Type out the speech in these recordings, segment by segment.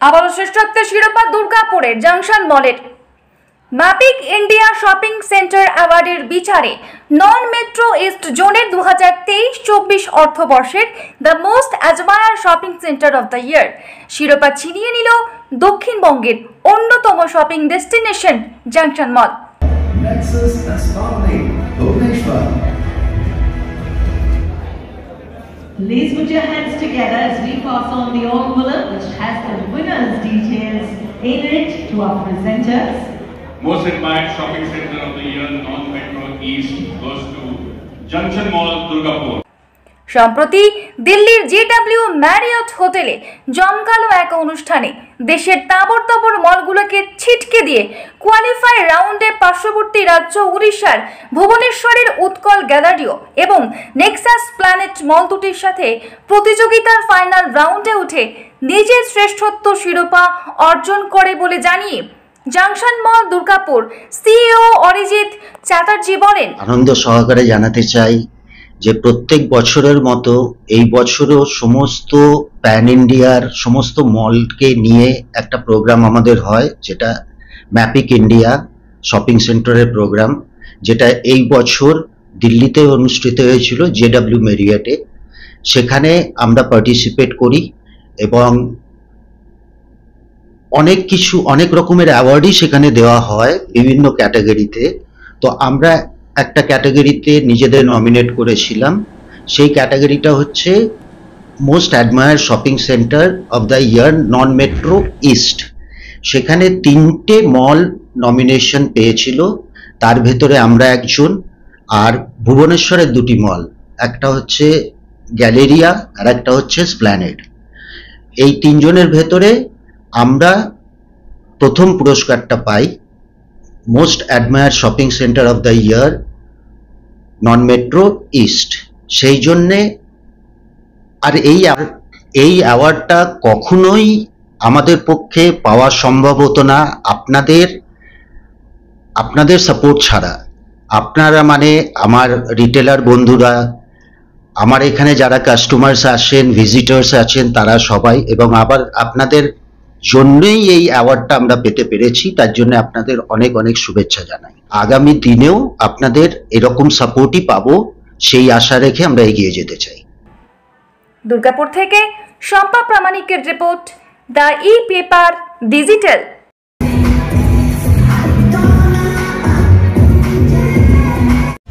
আবারও শ্রেষ্ঠত্বের শিরোপা দুর্গাপুরের জংশন মলের। ম্যাপিক ইন্ডিয়া শপিং সেন্টার অ্যাওয়ার্ডের বিচারে নন মেট্রো ইস্ট জোনের 2023-24 অর্থবর্ষের the most admire shopping centre of the year শিরোপা ছিনিয়ে নিল দক্ষিণবঙ্গের অন্যতম shopping destination junction mall. Please put your hands together as we pass on the envelope which has the winner's details in it to our presenters. Most admired shopping center of the year, non-metro east, goes to Junction Mall, Durgapur. সম্প্রতি দিল্লির JW Marriott হোটেলে জমকালো এক অনুষ্ঠানে দেশের তাবড় মলগুলোকে ছিটকে দিয়ে qualify রাউন্ডে পার্শ্ববর্তী রাজ্য উড়িষ্যার ভুবনেশ্বরের উৎকল গ্যালারিও এবং নেক্সাস প্ল্যানেট মল দুটির সাথে প্রতিযোগিতার ফাইনাল রাউন্ডে উঠে নিজের শ্রেষ্ঠত্ব শিরোপা অর্জন করে বলে জানিয়ে junction mall Durgapur CEO Arijit Chatterjee বলেন, আনন্দ সহকারে জানাতে চাই যে প্রত্যেক বছরের মতো এই বছরও সমস্ত প্যান ইন্ডিয়ার সমস্ত মলকে নিয়ে একটা প্রোগ্রাম আমাদের হয়, যেটা ম্যাপিক ইন্ডিয়া শপিং সেন্টারের প্রোগ্রাম, যেটা এই বছর দিল্লিতে অনুষ্ঠিত হয়েছিল JW ম্যারিয়টে। সেখানে আমরা পার্টিসিপেট করি এবং অনেক রকমের অ্যাওয়ার্ডই সেখানে দেওয়া হয় বিভিন্ন ক্যাটাগরিতে। তো আমরা একটা ক্যাটাগরিতে নিজেদের নমিনেট করেছিলাম, সেই ক্যাটাগরিটা হচ্ছে most admire shopping centre of the year non metro east. সেখানে 3টে মল নমিনেশন পেয়েছিল, তার ভেতরে আমরা একজন, আর ভুবনেশ্বরের 2টি মল, একটা হচ্ছে গ্যালেরিয়া আর একটা হচ্ছে স্প্ল্যানেড। এই 3 জনের ভেতরে আমরা প্রথম পুরস্কারটা পাই, most admire shopping centre of the year non metro east. সেই জন্যে আর এই অ্যাওয়ার্ডটা কখনোই আমাদের পক্ষে পাওয়া সম্ভব হতো না আপনাদের সাপোর্ট ছাড়া। আপনারা মানে আমার রিটেলার বন্ধুরা, আমার এখানে যারা কাস্টমার্স আসেন, ভিজিটার্স আছেন, তারা সবাই, এবং আবার আপনাদের জন্যই এই অ্যাওয়ার্ডটা আমরা পেতে পেরেছি। তার জন্য আপনাদের অনেক শুভেচ্ছা জানাই। আগামী দিনেও আপনাদের এরকম সাপোর্টই পাবো, সেই আশা রেখে আমরা এগিয়ে যেতে চাই। দুর্গাপুর থেকে শম্পা প্রামাণিকের report, the e-paper digital.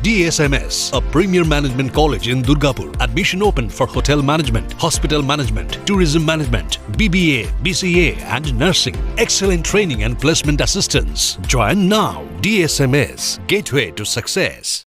DSMS, a premier management college in Durgapur. Admission open for hotel management, hospital management, tourism management, BBA, BCA and nursing. Excellent training and placement assistance. Join now. DSMS, gateway to success.